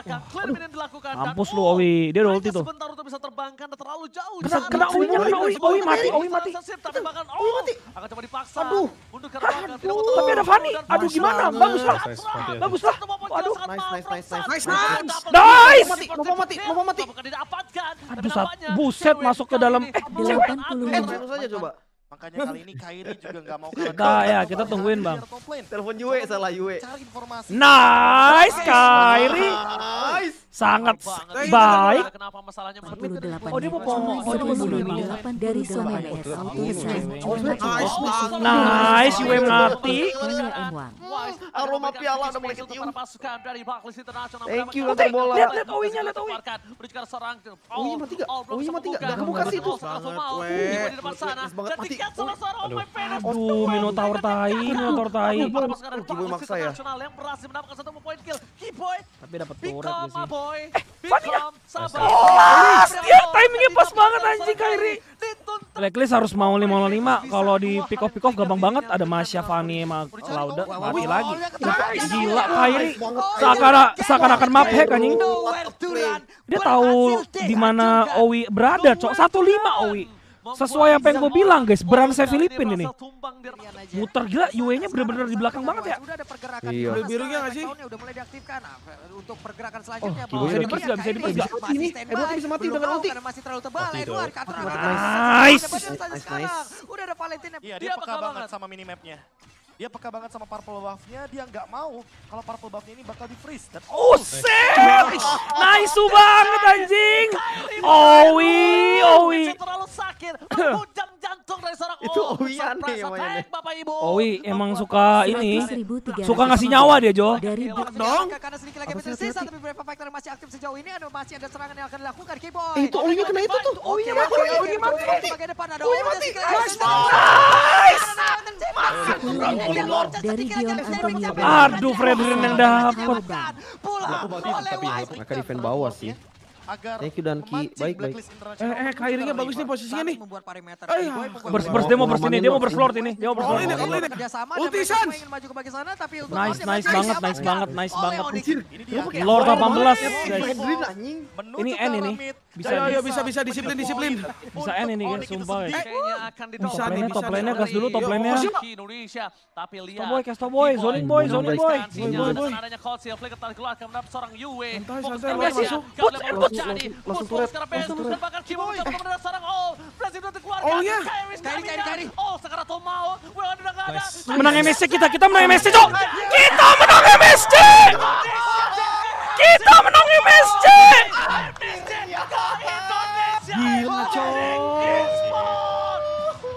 belakang. Clear minion dilakukan. Mampus lu Owi, dia udah ulti tuh. Sebentar untuk bisa terbangkan terlalu jauh. Kena Owi-nya, kena Owi mati, Owi mati. Tapi bahkan mati. Akan coba dipaksa. Aduh. Mundur ke belakang. Tapi ada Fanny. Aduh gimana? Bagus lah. Bagus lah. Aduh. Nice. Mau mati. Bukan didapatkan. Aduh, buset masuk ke dalam. 80. Terus aja coba. Makanya kali ini Kairi juga nggak mau kalah. Kita ya, kita tungguin Bang. Telepon Yue, salah Yue. Cari informasi. Nice, Kairi. Nice. Sangat baik. Kenapa masalahnya 48 Oh, dia mau pomong. Oh, dia mau bunuh ini. 8 dari Somen S Auto Design. Nice, Yue mati. M1. Aroma piala udah mulai kecium. Thank you, Lihat lantai bola. Lihat Owi-nya, lihat Owi. Owi-nya mati gak? Owi-nya mati gak? Gak kebuka sih itu. Banget mati. Aduh, Minotaur tai, Minotaur tai. Kiboy maksa ya. Yang berhasil mendapatkan 1 poin kill. Kiboy. Tapi dapat turret Become sih. a boy. Fanny Become sabar. Oh, dia timingnya pas banget anjing Kairi. Blacklist harus mau 505. Kalau di pick off gampang banget. Ada Masya, Fanny, sama Lauda mati lagi. Gila Kairi. Seakan-akan map hack anjing. Dia tahu di mana Owi berada, Cok. 15 Owi. Sesuai apa yang gue bilang guys, beransai Filipin ini. Muter gila, Yue-nya bener-bener di belakang banget ya. Udah ada pergerakan. Iya. Birunya nggak sih? Udah mulai diaktifkan untuk pergerakan selanjutnya. Bisa dipers gak? Bisa dipers gak? Ini, Edward bisa mati dengan ulti. Karena masih terlalu tebal. Edward, Nice. Udah ada Valentin. Iya, dia peka banget sama minimapnya. Dia peka banget sama purple buff-nya, dia nggak mau kalau purple buff-nya ini bakal di-freeze. Dan Set! Nice banget anjing. Owi. Terlalu sakit. Mengujam jantung dari seorang Itu Owi aneh yang mainnya. Bapak Ibu. Owi emang suka ini. 100.300 Suka ngasih nyawa dia, Jo. dari dong. Karena sedikit lagi tersisa, tapi beberapa faktor masih aktif sejauh ini. Masih ada serangan yang akan dilakukan Kiboy. Itu Owi-nya kena itu tuh. Owi-nya mati. Bagian depan ada Owi mati. dari Dion Antonio. Aduh, Fredrin yang dapet. Mereka defend bawah sih. agar Thank you Danki, baik. Kairinya bagus nih posisinya nih. Membuat parameter. Burst, dia mau burst ini, dia mau burst lord ini. Dia mau burst lord. Ulti Sans. Ingin maju ke bagian sana tapi untuk Nice banget. Ini dia. Lord 18 guys. Ini N ini. Bisa disiplin. Bisa N ini guys, sumpah guys. Kayaknya akan Top lane-nya gas dulu, top lane-nya. Indonesia, tapi lihat. Stop boy, zoning boy. Adanya cold seal, flicker tarik keluar ke mendapat seorang Yue. Santai, Fokus masuk. Put jadi. Langsung sekarang Benus dan bahkan Kimo untuk mendapat seorang All. Blast itu dikeluarkan. Oh iya. Kairi. Oh, sekarang mau. Well, udah enggak ada. Menang MSC kita menang MSC, Cok. Kita menang MSC. Kita menang MSC. Gila, Cok.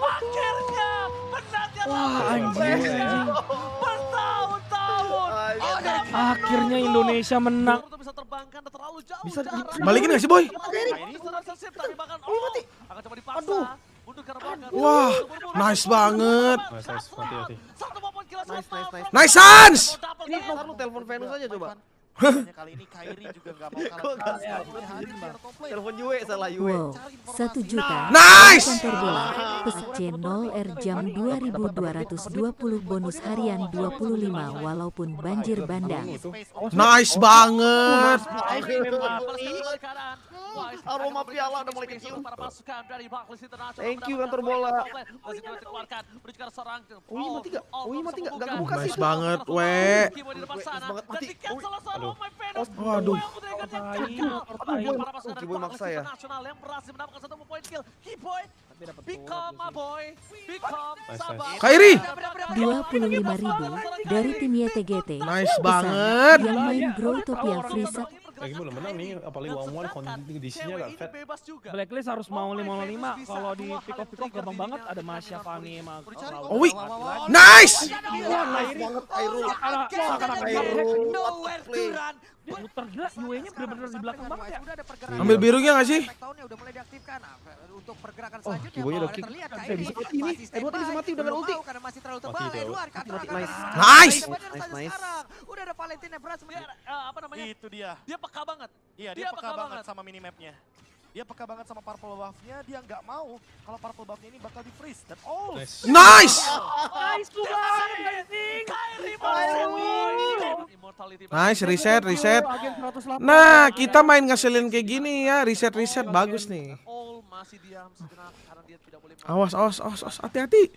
Akhirnya menangnya. Wah, anjing. Bertahun-tahun. Akhirnya Indonesia menang. Bisa terbangkan terlalu jauh. Bisa Balikin gak sih boy? Akan coba dipaksa. Wah, nice banget. Nice. Nice Sans! Ini lu telepon Venus aja coba. kali ini Kairi juga nggak mau kalah. Telepon Yue, salah Yue. Wow, 1 juta. Nice! Kantor bola, plus C0R jam 2220 bonus harian 25 walaupun banjir bandang. Nice banget. Aroma piala udah mulai kecium. Thank you kantor bola. Owi mati gak? Gak kebuka sih. Nice banget, we. Waduh. Kiboy maksa ya. Kairi. 25.000 dari tim YTGT. Nice banget. Yang main Growtopia Freeza. Lagi belum menang nih, apalagi one kondisinya gak fat. Blacklist harus mau 505. Kalau di pick off gampang banget. Ada Masya, Fanny, sama Owi. Nice. Muter gila, Yue-nya bener-bener di belakang banget ya. Ambil birunya gak sih? Udah mulai diaktifkan untuk pergerakan selanjutnya. Kiboy udah kick. Bisa mati ini. Edward bisa mati udah ulti. Karena masih terlalu tebal. Edward Nice. Udah ada Valentin yang berhasil Apa namanya? Itu dia. Dia peka banget. Iya, dia peka banget sama minimapnya. Dia peka banget sama purple buff-nya, dia nggak mau kalau purple buff-nya ini bakal di freeze. Dan oh, Nice! Nice, reset. Nah, kita main ngeselin kayak gini ya, reset bagus nih. Masih diam sejenak karena dia tidak boleh Awas, hati-hati.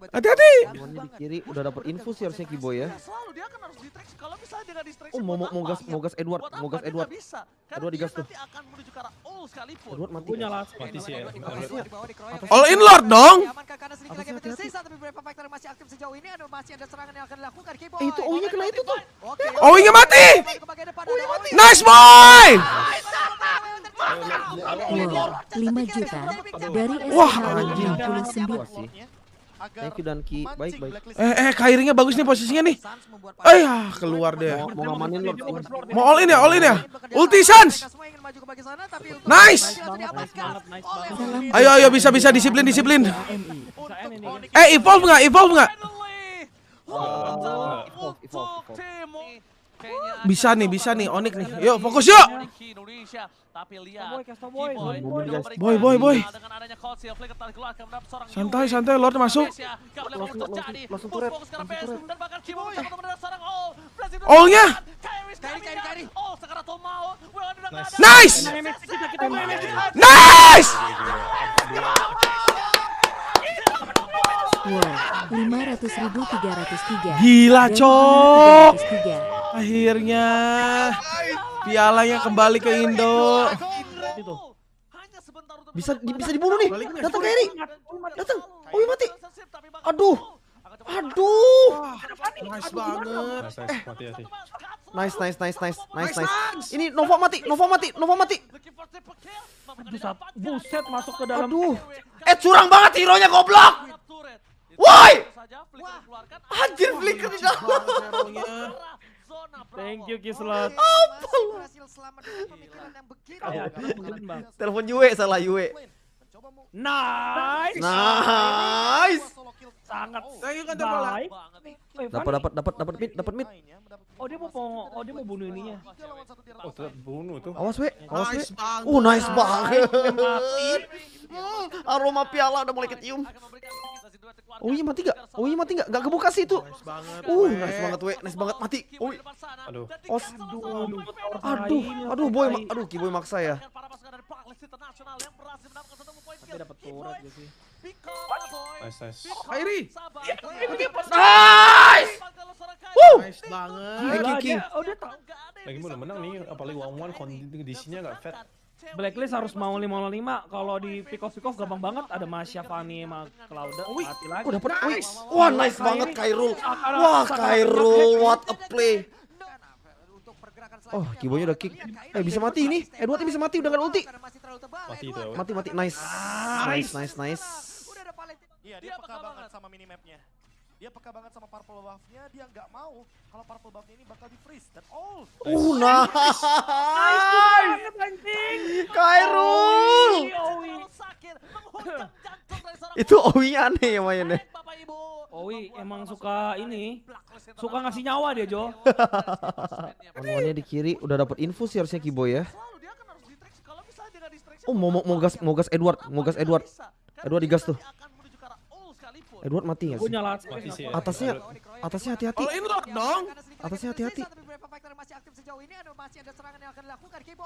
Hati-hati. Di kiri udah dapat infus ya harusnya Kiboy ya. selalu dia kan harus distraksi. Kalau misalnya dia nggak distraksi, Oh, mau gas Edward, buat apa? mau gas Dia Edward. nggak bisa. Edward Karena digas dia tuh. nanti akan menuju ke arah all sekalipun. Edward mati. Punya lah. Mati sih ya. All in Lord dong. Masih ada serangan yang akan dilakukan Kiboy. Itu O-nya kena itu tuh. Owi-nya mati. Nice boy. Wow, 5 juta dari Wah, SH anjing. 69. Sih. agar Thank you, Danki. memancing Baik. Blacklist. Kairingnya bagus nih posisinya nih. Keluar deh. Mau ngamanin Lord. Mau all in ya? Ulti Sans. Nice. Salam Ayo bisa disiplin. AMI. Evolve nggak? Bisa nih, Onyx nih. Yuk, fokus yuk. Tapi lihat, Boy. Boy. Santai, Lord masuk. Langsung turret. All-nya. Nice. wow, 500.303. Gila, Dari Cok. 303. Akhirnya pialanya kembali ke Indo. Bisa dibunuh nih. Datang Kairi. Datang. Owi mati. Aduh. Nice banget. Nice, Nice. Ini Nova mati. Buset masuk ke dalam. Aduh. Curang banget hero-nya goblok. Woi. Anjir flicker di dalam. Thank you Kislot. Telepon Yue, salah Yue. Nice. Sangat baik. Dapat mid. Oh dia mau bunuh ininya. Oh, tetap bunuh tuh. Awas we. Nice banget. Nice banget. Aroma piala udah mulai kecium. Owi mati gak? Gak kebuka sih itu. Nice banget. Nice banget we. Nice banget mati. Owi. Aduh. Aduh boy. Aduh Kiboy maksa ya. Tapi dapat turret gitu sih. Nice. Kairi. Nice. Nice banget. Gila King. dia. Oh dia tahu. Lagi mau menang nih, apalagi 1-1 kondisinya nggak fat. Blacklist harus mau 505. Kalau di pick off gampang banget. Ada Masya, Fanny, sama Clouda. Mati lagi. Dapat. Wah nice banget Kairul. Wah Kairul, what a play. Oh Kiboynya udah kick. Bisa mati ini. Edward ini bisa mati udah nggak ulti. Mati itu. Mati. Nice. Iya, dia peka banget sama minimapnya. Dia peka banget sama purple buff-nya, dia nggak mau kalau purple buff-nya ini bakal di freeze. Dan Nice. Kairul. Itu Owi aneh ya mainnya. Owi emang suka ngasih nyawa dia Jo. Onnya di kiri udah dapat infus ya harusnya Kiboy ya. Mau gas Edward. Edward digas tuh. Edward mati nggak sih? Mati sih ya. Atasnya hati-hati. All in Lord dong. Atasnya hati-hati.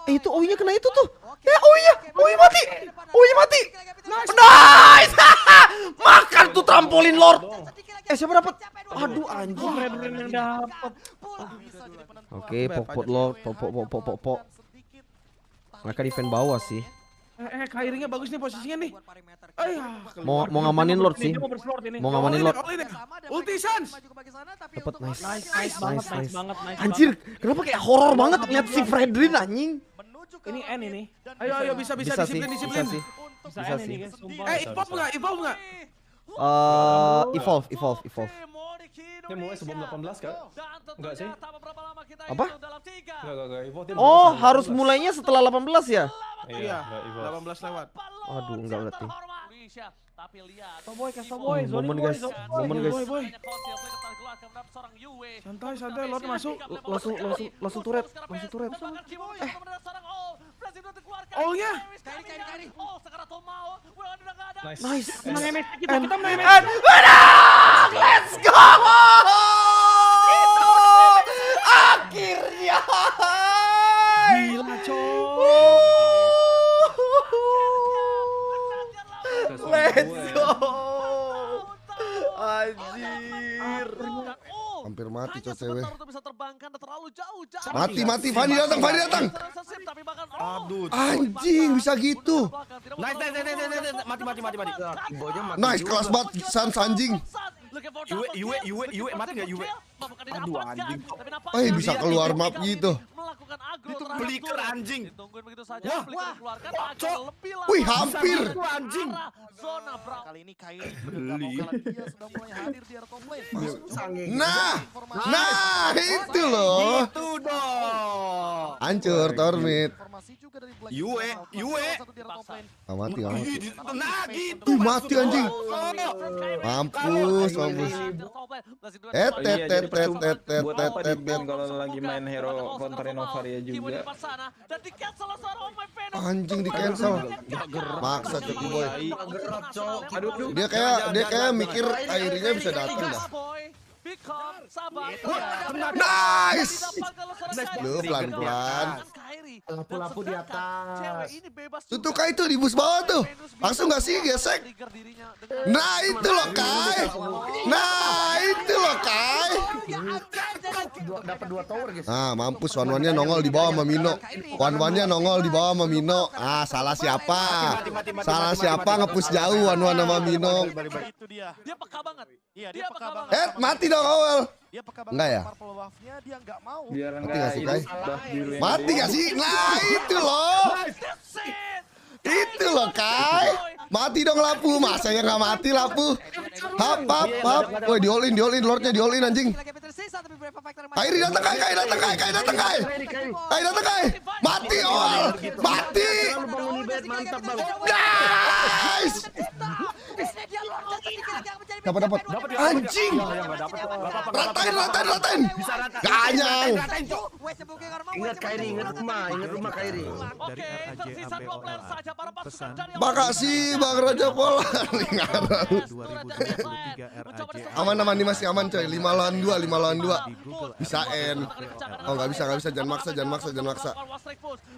Itu Owi-nya kena itu tuh. Owi mati. Nice. Makan tuh trampolin Lord. Siapa dapat? Aduh anjing. Redrin yang dapet. Oke, pot Lord, pok. Mereka defend bawah sih. Kairingnya bagus nih posisinya nih. Mau ngamanin Lord sih. Dia mau berslot ini. Mau ngamanin Lord. Ulti Sans. Dapat nice. Nice banget. Anjir, kenapa kayak horor banget lihat si Fredrin anjing? Ini N ini. Ayo bisa sih. disiplin. Bisa Bisa N sih. ini guys, sumpah. Evolve nggak? Evolve. Dia mulai sebelum 18 kan? Enggak sih? Apa? Enggak. Harus mulainya setelah 18 ya? Iya, enggak evolve. 18 lewat. Aduh, enggak berarti. Cowboy, Momen guys. Santai, Lord masuk. Langsung turret. All-nya. Kairi. Oh, sekarang mau. Udah enggak ada. Nice. Menang MSC kita menang MSC. Let's go! Akhirnya. Gila, coy. Let's go. Anjir. Hampir mati cowok cewek. Mati, Fanny datang. Aduh. Anjing bisa gitu. Nice. Mati. Nice kelas banget Sans anjing. Yue, mati nggak Yue? Aduh, anjing. Bisa keluar map gitu. Itu Flicker anjing. Wih, hampir. Anjing. Kali ini Kairi dia sudah mulai hadir di area top lane. Nah, itu loh. Itu dong. Hancur Tormit. Informasi juga dari Black Yue. Mati. Nah, gitu. Wih, mati anjing. Mampus. Kalau lagi main hero counterin Novaria juga. Anjing di cancel. Maksa Coki Boy. Dia kayak mikir akhirnya bisa datang dah. Nice. Lu pelan-pelan. Lapu-lapu di atas. Tutuka itu di bus bawah tuh. Langsung gak sih gesek? Nah itu loh Kai. Dapat 2 tower guys. Nah mampus one-one-nya nongol di bawah sama Mino. One-one-nya nongol di bawah sama Mino. Salah siapa? Ngepush jauh one-one sama Mino. Itu dia. Dia peka banget. Iya, dia peka banget. Mati dong awal. Dia peka banget. Enggak ya? Purple buff-nya dia enggak mau. Biar Mati gak sih Kai? enggak Mati gak sih? Nah itu loh. Itu loh Kai. Mati dong Lapu. Masa ya gak mati Lapu? Hap. Woi di-all-in. Lordnya di-all-in anjing. Kairi datang Kai. Mati all. Mati. Nice. Dapat. Anjing. Ratain. Ganyang. Ingat rumah Kairi. Oke, tersisa 2 player saja para pasukan dari Makasih Bang Raja Pola. Aman nih masih aman coy. 5 lawan 2. Bisa N. Oh nggak bisa. Jangan maksa.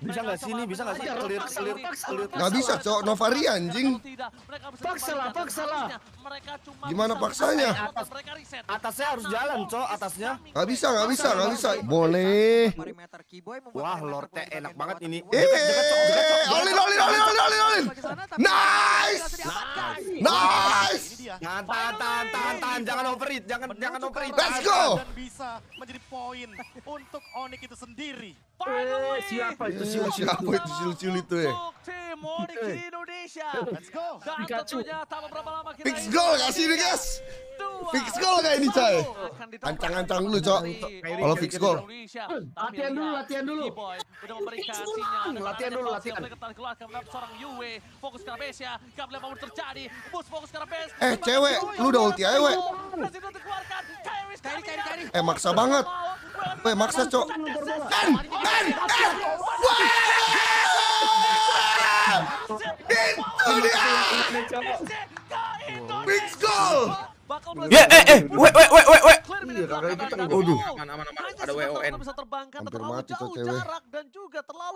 Bisa nggak sih? Clear. Nggak bisa cok. Novaria anjing. Paksa lah. Gimana paksanya? Atasnya harus jalan, Cok, atasnya. Nggak bisa. Boleh. Wah, Lordnya enak banget ini. Olin. Nice. Tahan, jangan overeat. Let's go. Dan bisa menjadi poin untuk Onyx itu sendiri. Siapa itu? Siapa itu siul itu ya? Tim Onyx Indonesia. Let's go. Dan tentunya tak beberapa lama kita Fix goal kasih nih guys. Fix goal kayak ini coy. Ancang-ancang dulu cok. Kalau fix goal. Latihan dulu. Udah memberikan sinyal. Latihan dulu. Keluarkan seorang Yue. Fokus ke Rabesia. Gak boleh mau terjadi. Bus fokus ke Rabesia. Cewek, lu udah ulti aja we. Kairi. Maksa banget. Maksa cok. Itu dia. Fix goal. Wait. Aduh. Aman. Ada WON. Hampir mati tuh cewek.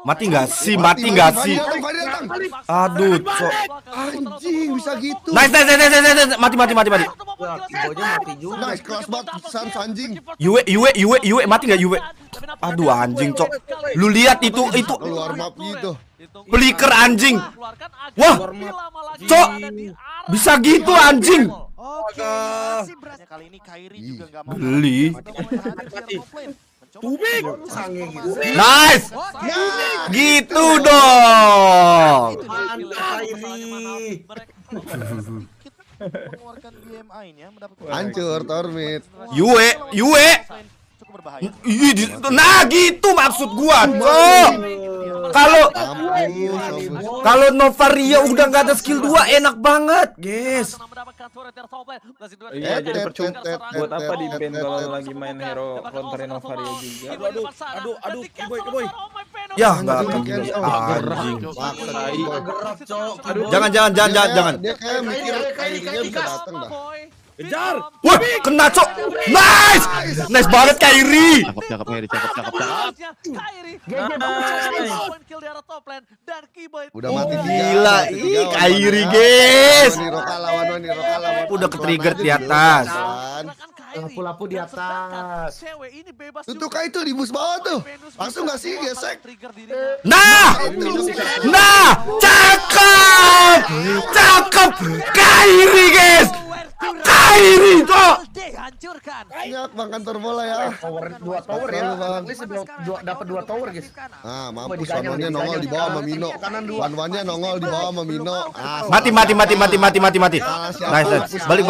Mati nggak sih? Aduh, Cok. Anjing bisa gitu. Nice. Mati. Nice kelas banget Sans anjing. Yue, mati nggak Yue? Aduh, anjing, Cok. Lu lihat itu. Keluar map gitu. Flicker anjing. Wah, Cok. Bisa gitu anjing. Kali ini Kairi juga enggak mau. Geli. Tubik. Nice. Gitu dong. Mengeluarkan BMI-nya mendapatkan Hancur Tormit. Yue. cukup berbahaya. Nah gitu maksud gua, Cok. Kalau Novaria udah nggak ada skill 2 enak banget, guys. Iya, jadi percuma. Buat apa di ban kalau lagi main hero counterin Novaria juga? Aduh, Kiboy. Ya nggak akan anjing. Jangan. Dia kayak mikir Kairinya bisa datang dah. Kejar. Wah, kena cok. Nice banget Kairi. Cakep Kairi. Udah mati Gila, ih Kairi guys. Roka lawan. Udah ke-trigger di atas. Lapu-lapu di atas. Tuh kayak itu di bus bawah tuh. Langsung nggak sih gesek? Nah, cakep Kairi guys. Kairi tuh. Banyak bang kantor bola ya. Tower 2 tower ya. Dapat 2 tower guys. Ah, mampus Wanwannya nongol di bawah sama Mino. Wanwannya nongol di bawah sama Mino. Mati. Nice. Balik.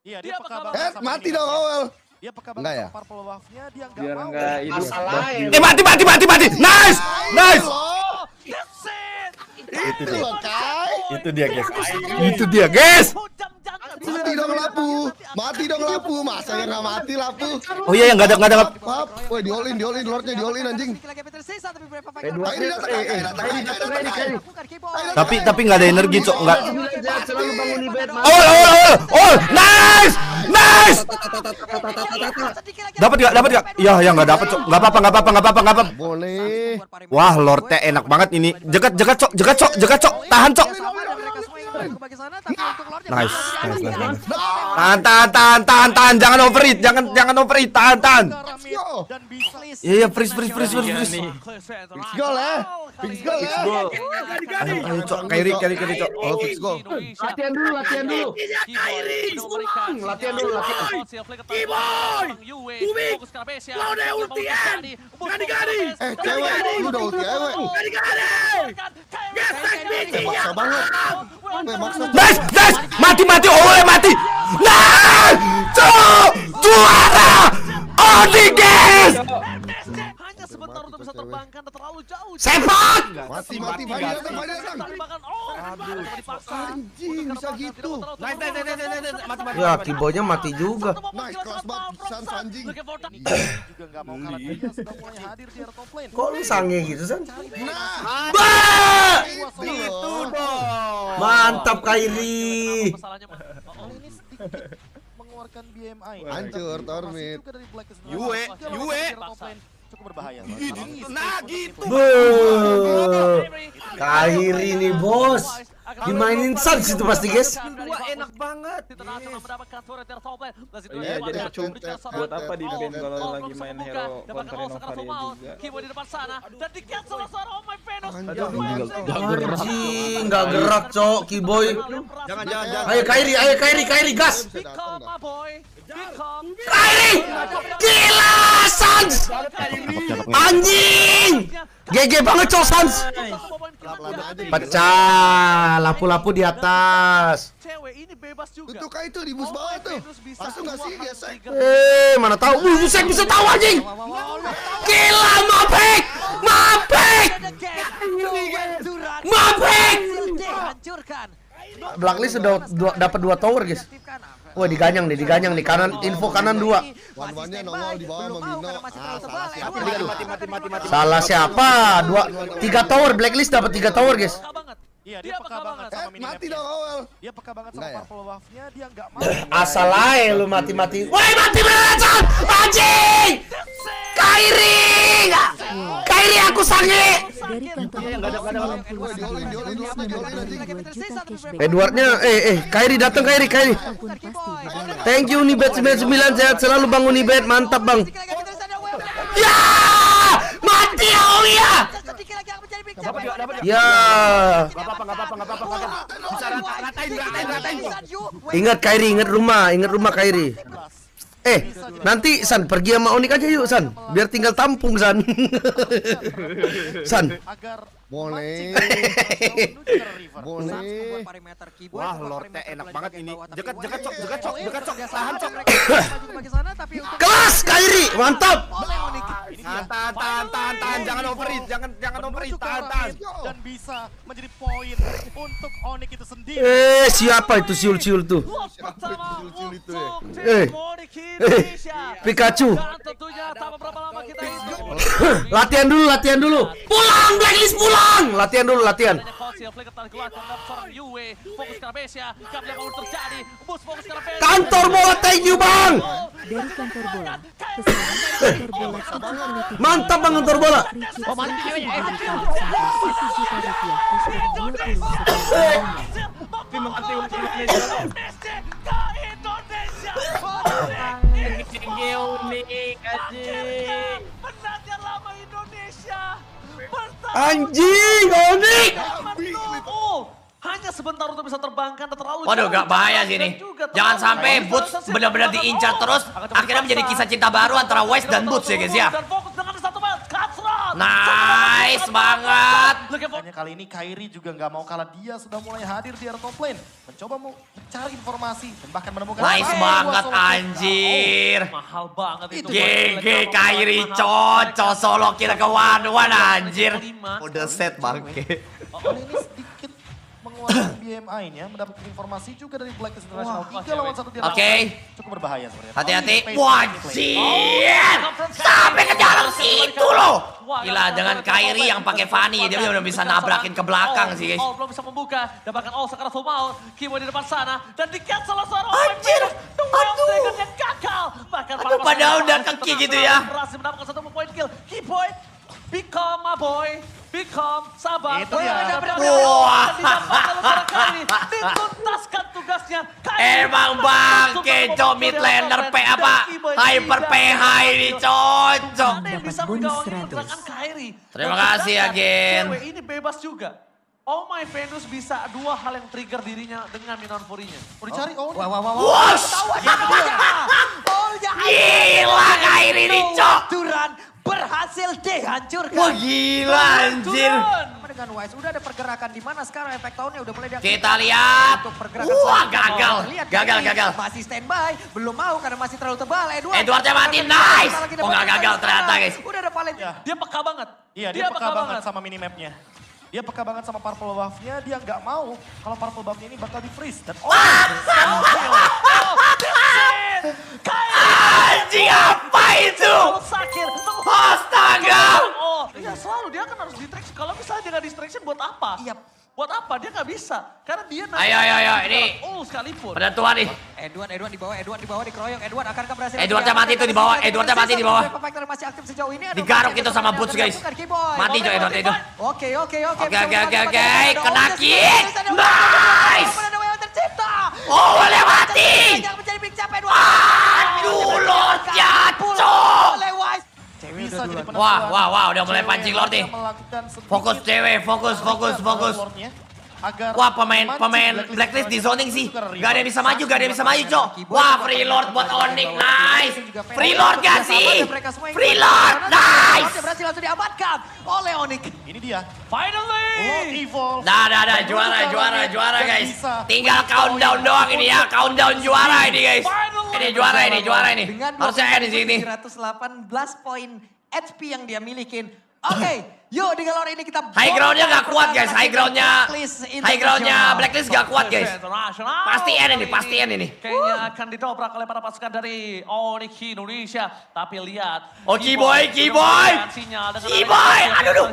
Iya, dia peka banget sama Mati ini. dong awal. Dia peka Enggak banget ya? sama purple buff-nya, dia nggak Biar mau. enggak itu. Mati. Nice. Itu loh Kai. Itu dia guys. Mati dong lapu. Masa yang nggak mati lapu? Oh iya, nggak ada. Woi diolin, Lordnya diolin anjing. Tapi nggak ada energi cok, nggak. Selalu bangun ibet. Oh, nice. Dapat nggak? Ya nggak dapat cok. Nggak apa-apa. Boleh. Wah, Lordnya enak banget ini. Jegat cok. Tahan cok. Nice. Tahan. Jangan overeat. Tahan. Dan bisa Iya, freeze. Fix goal ya. Ayo cok, Kairi cok. Oh fix goal. Latihan dulu. Latihan dulu. Cewek, lu udah ulti cewek. Maksa banget. Maksa. Nice. Mati. Oleh mati. Nice. Cok, juara. Odi guys. Hanya sebentar untuk bisa terbangkan dan terlalu jauh. Sepak. Mati. Datang. Anjing bisa gitu. Ya, Kiboynya mati juga. Nice kelas banget Sans anjing. juga nggak mau kalah. Dia sudah mulai hadir di area top lane. Kok lu sange gitu, San? Itu dong. Mantap Kairi. Ini sedikit mengeluarkan BMI. Hancur Tormit. Yue. Cukup berbahaya. Nah gitu. Kairi nih bos. Dimainin Sans itu pasti guys. Enak banget. Iya, jadi percuma. Buat apa di ban kalau lagi main hero counterin Novaria juga? Kiboy di depan sana dan di cancel seorang Oh My Venus. Anjing, nggak gerak cok Kiboy. Jangan. Ayo Kairi gas. Become my boy. Become. Kairi, gila Sans. Anjing, GG banget cok Sans. Pecah, lapu-lapu di atas. Cewek ini bebas juga. Tuh kayak itu di bus bawah tuh. Langsung nggak sih gesek? Mana tahu? Buset bisa tahu anjing. Gila, mapek. Blacklist sudah dapat 2 tower guys. Wah, diganyang nih kanan, info kanan 2. Wanwannya nongol di bawah sama Mino. Salah siapa? 3 tower, Blacklist dapat 3 tower guys. Iya, dia peka banget sama minimapnya. Mati dong awal. Dia peka banget sama purple buff-nya, dia nggak mau. Asal aja lu mati. Woi, mati beneran, anjing! Kairi aku sange. Dari kantong Diolin anjing. Edwardnya, Kairi datang Kairi. pun pasti berani. Thank you Unibet 99, sehat selalu Bang Unibet, mantap Bang. Ya, mati Aulia. Ya. Ingat Kairi, ingat rumah Kairi. Nanti San pergi sama Onik aja yuk San, biar tinggal tampung San. San. Agar Boleh. Boleh. Wah, Lordnya enak banget ini. Jekat cok. Tahan cok. Kelas Kairi, mantap. Tahan. Jangan overeat, jangan overeat. Tahan. Dan bisa menjadi poin untuk Onyx itu sendiri. Siapa itu siul-siul tuh? Siul itu Pikachu. Latihan dulu. Pulang Blacklist, pulang. Latihan dulu. Kantor bola, thank you bang. Dari kantor bola, kesalahan kantor bola security. Mantap bang kantor bola. Penantian lama Indonesia. Anjing, Onyx. Hanya sebentar untuk bisa terbangkan dan terlalu Waduh, gak bahaya sih ini. Jangan sampai Boots benar-benar diincar terus. Akhirnya menjadi kisah cinta baru antara Wise dan Boots ya guys ya. Nice banget. Makanya kali ini Kairi juga nggak mau kalah, dia sudah mulai hadir di area top lane. Mencoba mau mencari informasi dan bahkan menemukan. Nice banget anjir. Mahal banget itu. GG Kairi cocok solo kill ke one anjir. Udah set bangke. Oleh ini sedikit mengeluarkan BMI-nya, mendapatkan informasi juga dari Blacklist International. 3 lawan 1 dia. Oke. Cukup berbahaya sebenarnya. Hati-hati. Wajir. Sampai ke dalam situ loh. Gila, dengan Kairi yang pakai Fanny, dia udah bisa nabrakin ke belakang sih guys. Belum bisa membuka, dapatkan sekarang Fumal. Kimo di depan sana, dan di-cancel seorang Anjir. Aduh. Yang gagal. Bahkan Aduh, padahal udah keki gitu ya. Berhasil mendapatkan 1 poin kill. Keyboy, become my boy. Become sabar. Itu ya. Wah. Dituntaskan tugasnya. Emang bangke mid laner hyper PH ini cocok. Bisa menggawangi pergerakan Kairi. Terima kasih ya Gen. Cewek ini bebas juga. Oh my Venus bisa 2 hal yang trigger dirinya dengan Minon Fury-nya. Mau dicari Wush. Gila Kairi ini cok. Duran berhasil dihancurkan. Wah gila anjir. Dengan Wise udah ada pergerakan di mana sekarang efek tahunnya udah mulai Kita lihat. untuk pergerakan. Wah selanjutnya. gagal. Masih standby, belum mau karena masih terlalu tebal. Edwardnya mati, nice. Oh nggak gagal ternyata guys. Udah ada palet. Dia peka banget. Iya, dia peka banget sama minimapnya. Dia peka banget sama purple buff-nya, dia nggak mau kalau purple buff-nya ini bakal di-freeze. Dan Anjing apa itu? Astaga. Ya selalu dia kan harus distraction. Kalau misalnya dia nggak distraction buat apa? Iya. Buat apa? Dia nggak bisa. Karena dia Ayo, ini. Sekalipun. Penentuan nih. Edward di bawah dikeroyok. Edward akankah berhasil? Edwardnya mati tuh di bawah. Edwardnya mati di bawah. Masih aktif sejauh ini. Digaruk itu sama Boots guys. Mati coy Edward itu. Oke. Kena kick. Nice. Oh boleh mati. Aduh Lord jatuh. Wah, udah mulai pancing Lord nih. Fokus cewek, fokus. Wah pemain Blacklist di zoning sih. Gak ada yang bisa maju, cok. Wah free Lord buat Onyx, nice. Free Lord gak sih? Free Lord, nice. Berhasil langsung diamankan oleh Onyx. ini dia. Finally. Lord Evil. Dah, juara guys. Tinggal countdown doang ini ya, countdown juara ini guys. Ini juara ini. Harusnya di sini. 118 poin HP yang dia milikin. Oke, yuk di galore ini kita High groundnya gak kuat guys, high groundnya Blacklist gak kuat guys. Pasti N ini. Kayaknya akan didobrak oleh para pasukan dari Onyx Indonesia. Tapi lihat. Oh Keyboy. Aduh.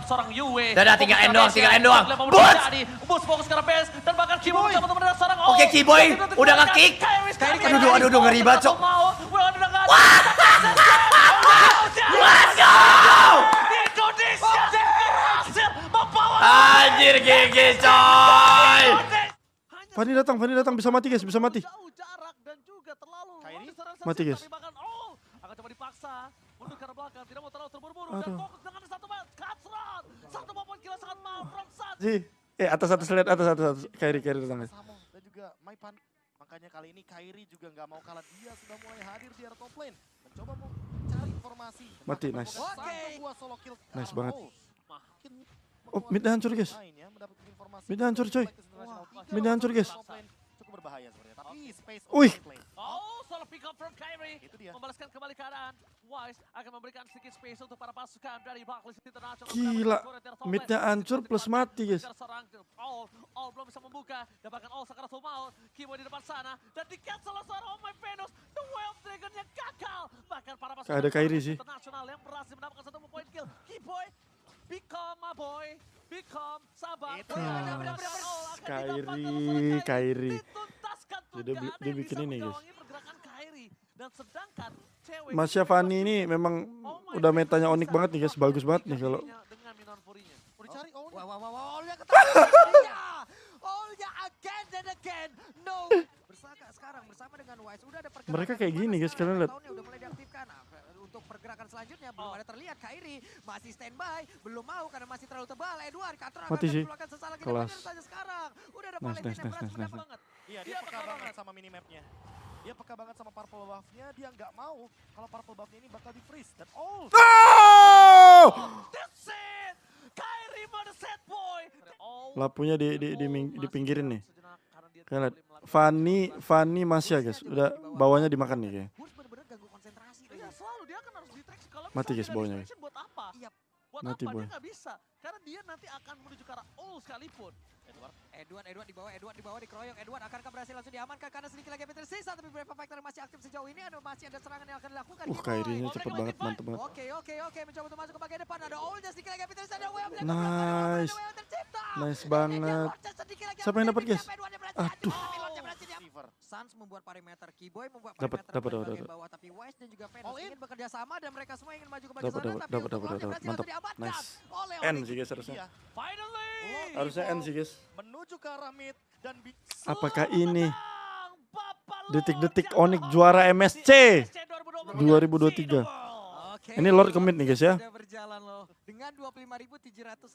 Seorang Yue. Dah tinggal N doang. Boots fokus ke base dan bahkan Keyboy mencoba dengan seorang Oke Keyboy udah nge-kick. Aduh ngeri banget cok. Wah. Let's go. Indonesia berhasil membawa. Anjir GG coy. Fanny datang bisa mati guys, bisa mati. Jauh jarak dan juga terlalu. Mati guys. Akan coba dipaksa mundur ke belakang, tidak mau terlalu terburu-buru dan fokus dengan satu match. Cutthroat. Satu poin kilo sangat mahal from Sun. Atas lihat atas. Kairi datang guys. Dan juga Maipan. Makanya kali ini Kairi juga nggak mau kalah, dia sudah mulai hadir di area top lane. Mencoba mau cari informasi. Mati, nice. Nice banget. Makin Oh, midnya hancur guys. Midnya hancur coy. Midnya hancur guys. Cukup berbahaya sebenarnya. Tapi space Wih. Oh, solo pick up from Kyrie. Itu dia. Membalaskan kembali keadaan. Wise akan memberikan sedikit space untuk para pasukan dari Blacklist International. Gila. Midnya hancur plus mati guys. All belum bisa membuka. Dapatkan All Sakaratul Maut. Keyboy di depan sana. Dan di cancel seorang Oh My Venus. The Way of Dragon-nya gagal. Bahkan para pasukan Kayak ada Kyrie sih. internasional yang berhasil mendapatkan 1 poin kill. Keyboy, become my boy. Become sabar. Kyrie. Dia bikin ini guys. Masya Fanny ini memang udah metanya Onyx banget nih guys, bagus banget nih kalau. Mereka kayak gini guys, kalian lihat. Untuk pergerakan selanjutnya belum ada terlihat. Kyrie masih standby, belum mau karena masih terlalu tebal. Edward mati sih. Kelas. Udah ada Nice. Iya, dia peka banget sama minimapnya. Dia peka banget sama purple buff-nya. Dia nggak mau kalau purple buff-nya ini bakal di-freeze. Dan all. That's it! Kyrie pada set boy. Lapunya dipinggirin nih. Kalian lihat. Fanny Masya guys, udah bawahnya dimakan nih kayak. Mati guys bawahnya guys. Buat apa? Mati boy. Dia nggak bisa. Karena dia nanti akan menuju ke arah all sekalipun. Edward di bawah dikeroyok. Edward akankah berhasil langsung diamankan karena sedikit lagi Peter sisa, tapi Brave Factor masih aktif sejauh ini. Masih ada serangan yang akan dilakukan. Kyrie-nya cepet banget, mantep banget. Oke, mencoba untuk masuk ke bagian depan. Ada All sedikit lagi Peter ada Nice banget. Siapa yang dapat guys? Aduh. Suns membuat perimeter, Keyboy membuat Dapat. bawah, tapi Wise dan juga Venus ingin bekerja sama dan mereka semua ingin maju ke bagian sana. Dapat. Mantap. Nice. N sih guys harusnya. Harusnya N sih guys. Menuju ke arah mid dan apakah ini detik-detik Onyx juara MSC 2023? Ini Lord ke mid nih guys ya. Dengan 25.718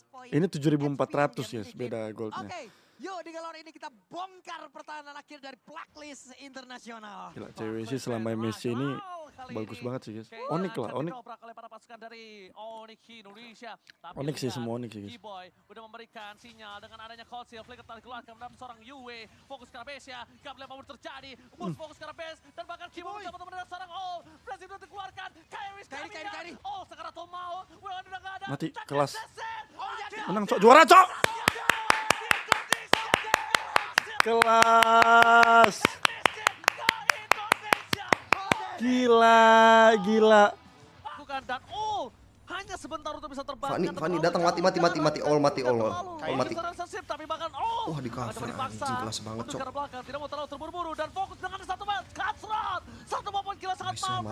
poin. Ini 7.400 guys, beda goldnya. Yuk di galon ini kita bongkar pertahanan akhir dari Blacklist Internasional. Gila, cewek sih selama MSC ini bagus banget sih guys. Onyx lah, Onyx. Onyx sih, semua Onyx sih guys. Keyboy udah memberikan sinyal dengan adanya cold seal. Flicker tarik keluar mendapat seorang Yue. Fokus ke Rabesia, gak boleh mau terjadi. Fokus ke Rabes dan bahkan Keyboy mencoba untuk mendapat seorang All. Berhasil udah dikeluarkan. Kyrie. Oh, Sakaratul Maut. Mati, kelas. Menang cok, juara cok. Kelas. Gila. Bukan dan hanya sebentar untuk bisa terbang. Fanny datang mati all mati. Tapi bahkan wah di cover anjing kelas banget cok. Tidak mau terlalu terburu-buru dan fokus dengan satu match. Cutthroat. 1 poin kill sangat mahal.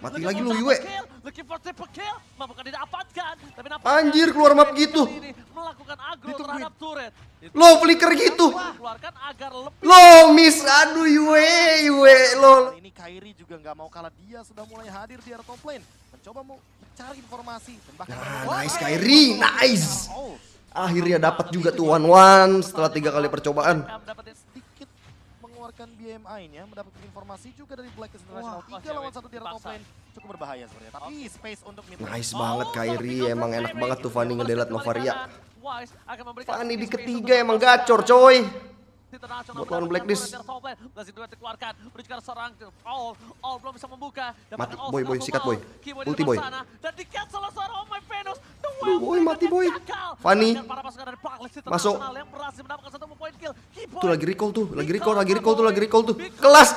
Mati lagi lu Yue. Looking for triple kill. Mampukah didapatkan. Tapi anjir keluar map gitu. Melakukan agro terhadap turret. Lo flicker gitu. Keluarkan agar lebih. Lo miss, aduh Yue lo. Ini Kyrie juga nggak mau kalah, dia sudah mulai hadir di area top lane. Mencoba mau cari informasi. Nice Kyrie, nice. Akhirnya dapat juga tuh 1-1 setelah 3 kali percobaan. Sedikit mengeluarkan BMI-nya, mendapatkan informasi juga dari Blacklist International. 3 lawan 1 di area top lane. Cukup berbahaya sebenarnya, tapi space untuk mid. Nice banget Kyrie, emang enak banget tuh Fanny ngedelat Novaria. Fanny di ketiga emang gacor coy. Buat lawan Blacklist. Mati boy, sikat boy. Ulti boy. Boy mati boy. Fanny masuk. Tuh lagi recall tuh. Kelas.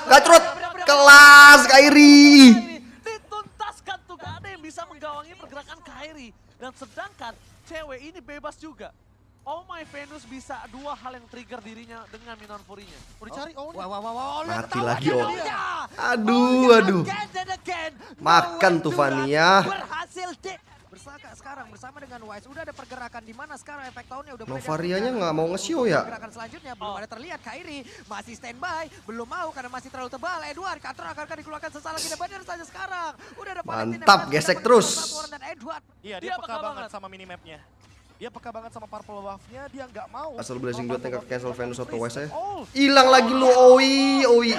Gacrot. Kelas Kyrie. Dituntaskan tuh, gak ada yang bisa menggawangi pergerakan Kyrie. Dan sedangkan cewek ini bebas juga. Oh My Venus bisa 2 hal yang trigger dirinya dengan Minon Fury-nya. Udah cari mati lagi Aduh. Makan tuh Fanny ya. Berhasil Bersaka sekarang bersama dengan Wise. Udah ada pergerakan di mana sekarang efek tahunnya udah mulai. Novarianya nggak mau nge-show ya. Pergerakan selanjutnya belum ada terlihat. Kyrie masih standby, belum mau karena masih terlalu tebal. Edward Cutthroat akan dikeluarkan sesalah tidak benar saja sekarang. Udah ada mantap, gesek terus. Iya, dia peka banget sama minimapnya. Dia peka banget sama purple buff-nya, dia nggak mau. Asal blazing duet yang cancel Venus atau Wise ya. Hilang lagi lu Oi.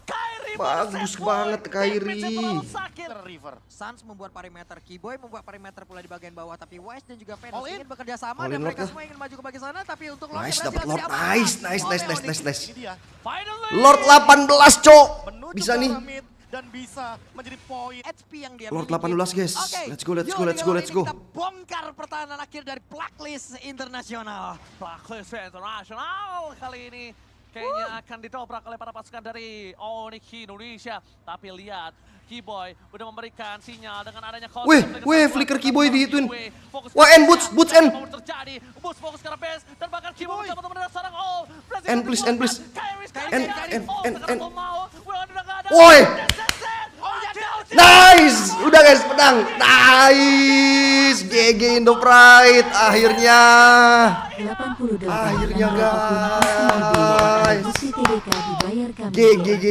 Kyrie Bagus banget Kairi. River. Suns membuat perimeter, Keyboy membuat perimeter pula di bagian bawah, tapi Wise dan juga Venus All in. ingin bekerja sama All dan in, mereka Lord, semua ingin maju ke bagian sana, tapi untuk Lord Nice, berhasil dapat Lord. diamankan. Nice. Ini dia. Lord 18, Cok. Menuju Bisa ke nih. arah mid dan bisa menjadi poin. HP yang dia Lord miliki. 18, guys. Oke, Let's go, let's yuk, go, let's go, di let's go. Kita bongkar pertahanan akhir dari Blacklist Internasional. Blacklist International kali ini kayaknya akan didobrak oleh para pasukan dari Onyx Indonesia. Tapi lihat, Keyboy udah memberikan sinyal dengan adanya Weh, flicker Keyboy dihituin. Wah, N boots N. Terjadi, Boots fokus ke arah base dan bahkan Keyboy mencoba menendang seorang All. N please. N. Woi. Nice, udah guys, pedang. Nice, GG Indo Pride akhirnya. 88 Akhirnya, guys. GG.